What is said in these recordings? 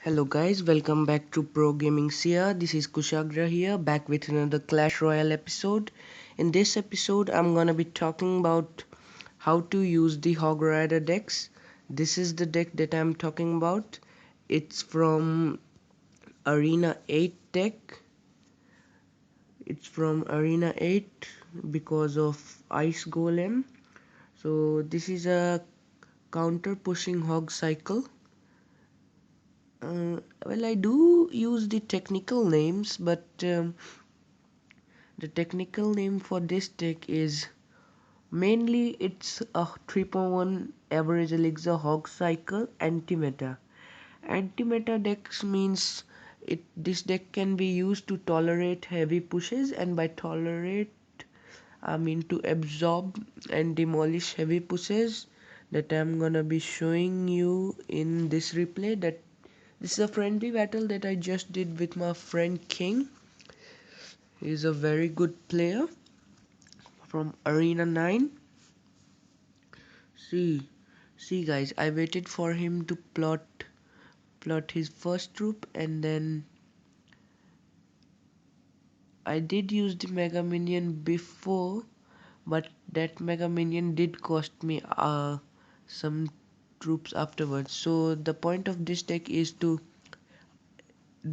Hello guys, welcome back to Pro Gaming Sia. This is Kushagra here, back with another Clash Royale episode. In this episode, I'm gonna be talking about how to use the Hog Rider decks. This is the deck that I'm talking about. It's from Arena 8 deck. It's from Arena 8 because of Ice Golem. So this is a counter pushing hog cycle. Well, I do use the technical names, but the technical name for this deck is mainly it's a 3.1 average elixir hog cycle anti-meta. Anti-meta decks means this deck can be used to tolerate heavy pushes, and by tolerate I mean to absorb and demolish heavy pushes that I'm gonna be showing you in this replay. That this is a friendly battle that I just did with my friend King. He's a very good player from Arena 9. See, see guys, I waited for him to plot his first troop, and then I did use the Mega Minion before, but that Mega Minion did cost me some troops afterwards. So the point of this deck is to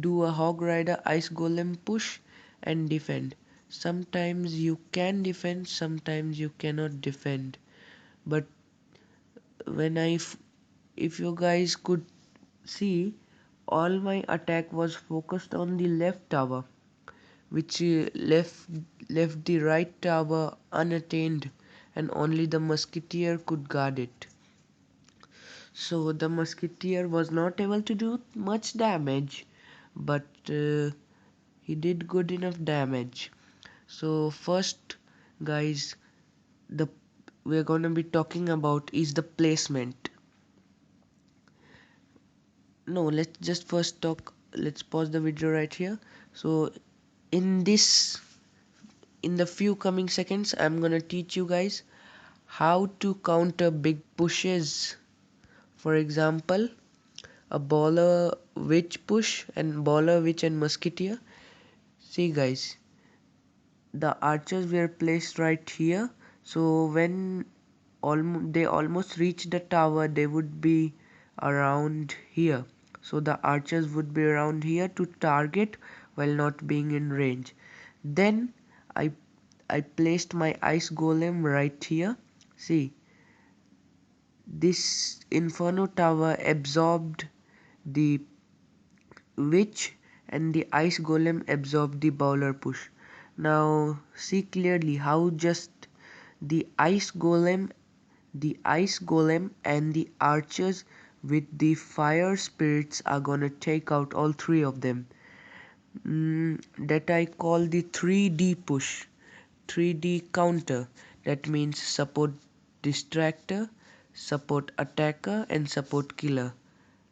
do a Hog Rider Ice Golem push and defend. Sometimes you can defend, sometimes you cannot defend. But when if you guys could see, all my attack was focused on the left tower, which left the right tower unattained, and only the musketeer could guard it. So the musketeer was not able to do much damage, but he did good enough damage. So first, guys, the we're gonna be talking about is the placement. No, let's just first talk. Let's pause the video right here. So in the few coming seconds, I'm gonna teach you guys how to counter big pushes. For example, a baller witch push and baller witch and musketeer. See guys, the archers were placed right here, so when they almost reach the tower, they would be around here. So the archers would be around here to target while not being in range. Then I I placed my ice golem right here. See, this inferno tower absorbed the witch, and the ice golem absorbed the bowler push. Now see clearly how just the ice golem and the archers with the fire spirits are gonna take out all three of them. That I call the 3D push, 3D counter. That means support distractor, support attacker, and support killer.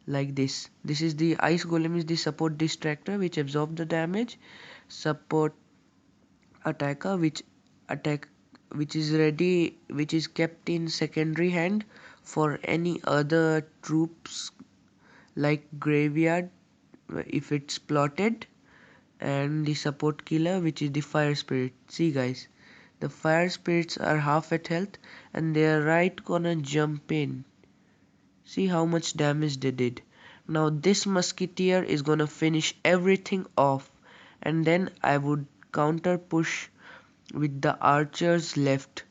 Like this. This is the ice golem is the support distractor which absorbs the damage. Support attacker attack which is ready, which is kept in secondary hand for any other troops like graveyard if it's plotted. And the support killer, which is the fire spirit. See guys, the fire spirits are half at health and they are right gonna jump in. See how much damage they did. Now this musketeer is gonna finish everything off, and then I would counter push with the archers left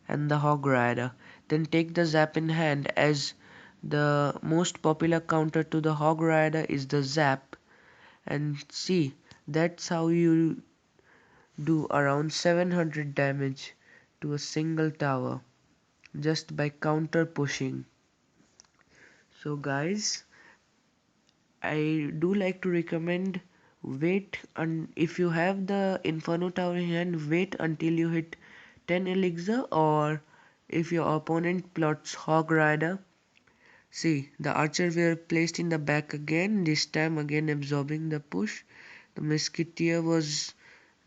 and the hog rider. Then take the zap in hand, as the most popular counter to the hog rider is the zap. And see, that's how you do around 700 damage to a single tower just by counter pushing. So guys, I do like to recommend wait, and if you have the Inferno Tower in hand, wait until you hit 10 elixir, or if your opponent plots Hog Rider. See, the archers were placed in the back again, this time again absorbing the push. The musketeer was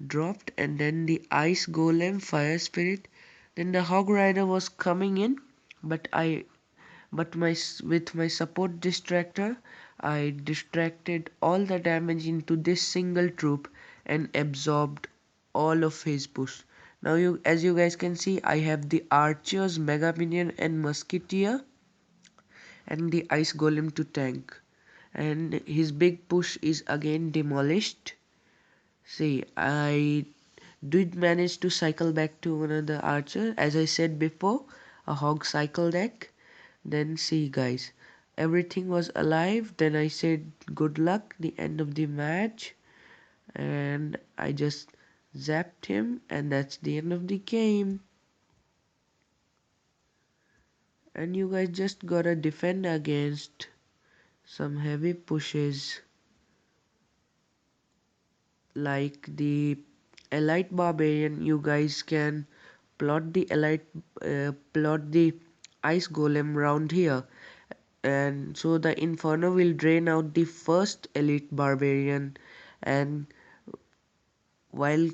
dropped, and then the ice golem, fire spirit. Then the Hog Rider was coming in, but with my support distractor, I distracted all the damage into this single troop and absorbed all of his push. Now as you guys can see, I have the archers, mega minion and musketeer and the ice golem to tank. And his big push is again demolished. See, I did manage to cycle back to another archer. As I said before, a hog cycle deck. Then see guys, everything was alive. Then I said good luck, the end of the match. And I just zapped him and that's the end of the game. And you guys just gotta defend against some heavy pushes like the elite barbarian. You guys can plot the plot the ice golem round here, and so the inferno will drain out the first elite barbarian, and while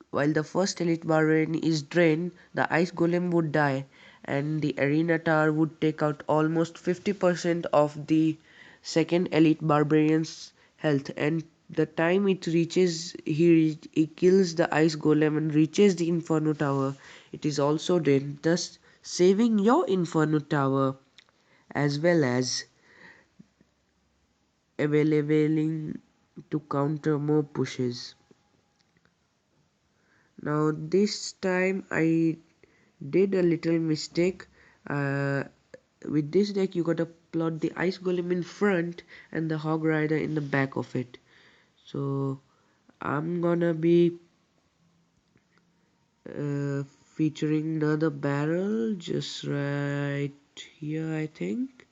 while the first elite barbarian is drained, the ice golem would die and the arena tower would take out almost 50% of the second elite barbarian's health. And the time it reaches, he kills the ice golem and reaches the inferno tower, it is also drained, thus saving your inferno tower as well as availing to counter more pushes. Now this time I did a little mistake. With this deck you gotta plot the ice golem in front and the hog rider in the back of it. So I'm gonna be featuring another barrel just right here, I think.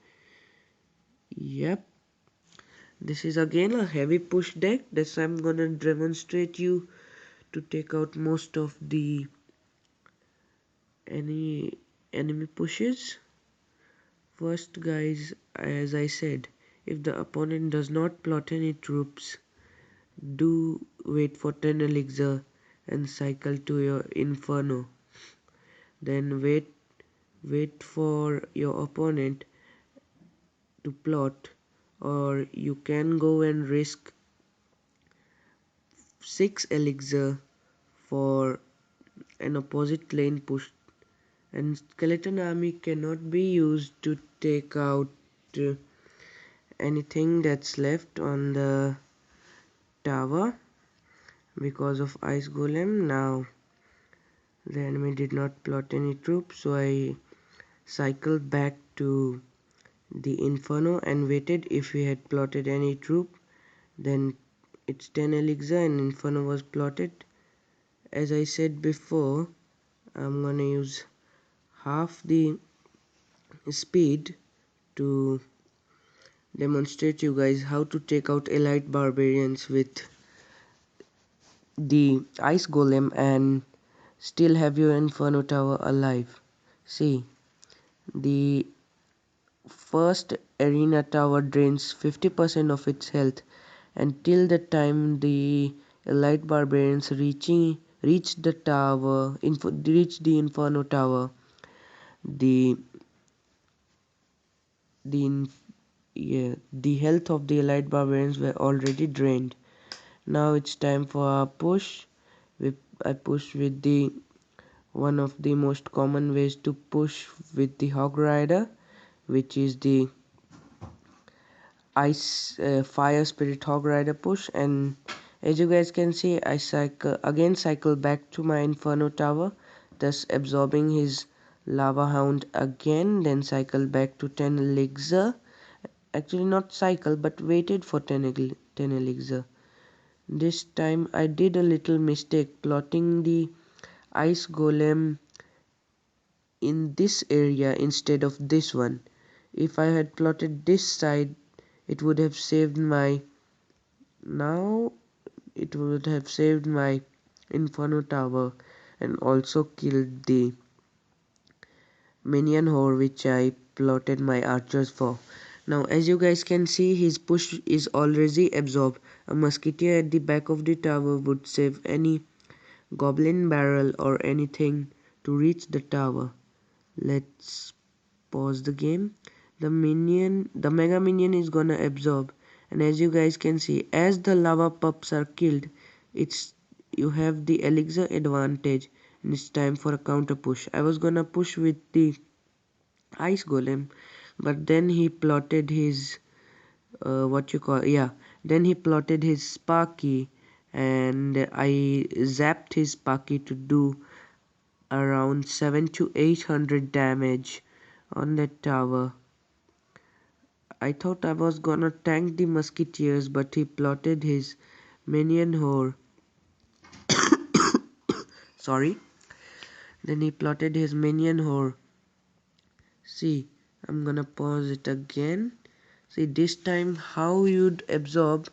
Yep, this is again a heavy push deck. This I'm gonna demonstrate you to take out most of the any enemy pushes. First guys, as I said, if the opponent does not plot any troops, do wait for 10 elixir and cycle to your inferno. Then wait for your opponent to plot, or you can go and risk 6 elixir for an opposite lane push. And skeleton army cannot be used to take out uh, anything that's left on the tower because of ice golem. Now the enemy did not plot any troops, so I cycled back to the inferno and waited. If he had plotted any troop, then it's 10 elixir and inferno was plotted. As I said before, I'm gonna use half the speed to demonstrate you guys how to take out elite barbarians with the ice golem and still have your inferno tower alive. See, the first arena tower drains 50% of its health until the time the elite barbarians reach the tower, reach the inferno tower. The the yeah, the health of the elite barbarians were already drained. Now it's time for a push. I push with the one of the most common ways to push with the hog rider, which is the ice fire spirit hog rider push. And as you guys can see, I cycle back to my inferno tower, thus absorbing his lava hound again, then cycle back to 10 elixir. Actually not cycle, but waited for 10 elixir. This time I did a little mistake plotting the ice golem in this area instead of this one. If I had plotted this side, it would have saved my now it would have saved my inferno tower and also killed the minion horde which I plotted my archers for. Now as you guys can see, his push is already absorbed. A musketeer at the back of the tower would save any goblin barrel or anything to reach the tower. Let's pause the game. The mega minion is gonna absorb And as you guys can see, as the lava pups are killed, it's you have the elixir advantage, and it's time for a counter push. I was gonna push with the ice golem, but then he plotted his what you call, yeah, then he plotted his Sparky, and I zapped his Sparky to do around 7 to 800 damage on that tower. I thought I was gonna tank the musketeers, but he plotted his minion horde. Sorry. Then he plotted his minion horde. See, I'm gonna pause it again. See, this time how you'd absorb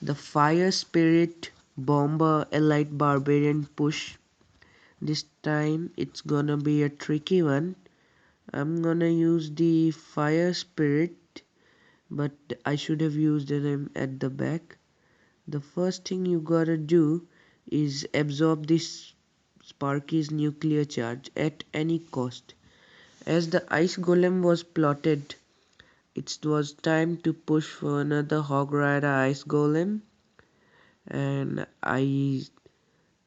the fire spirit bomber elite barbarian push. This time it's gonna be a tricky one. I'm gonna use the fire spirit, but I should have used them at the back. The first thing you gotta do is absorb this Sparky's nuclear charge at any cost. As the ice golem was plotted, it was time to push for another Hog Rider ice golem, and I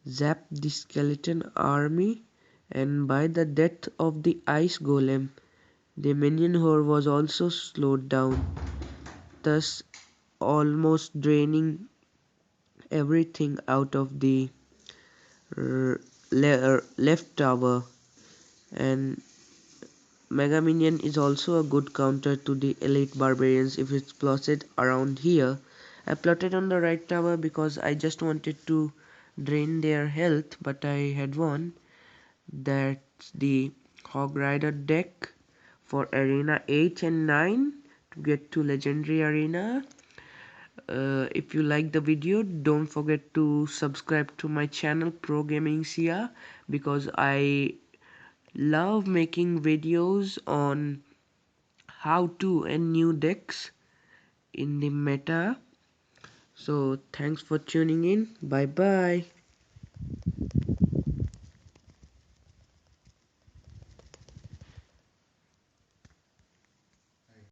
zapped the skeleton army, and by the death of the ice golem, the minion horde was also slowed down, thus almost draining everything out of the left tower. And Mega Minion is also a good counter to the elite barbarians if it's plotted around here. I plotted on the right tower because I just wanted to drain their health, but I had won. That's the Hog Rider deck for Arena 8 and 9 to get to Legendary Arena. If you like the video, don't forget to subscribe to my channel Pro Gaming Sia, because I love making videos on how to and new decks in the meta. So thanks for tuning in. Bye bye.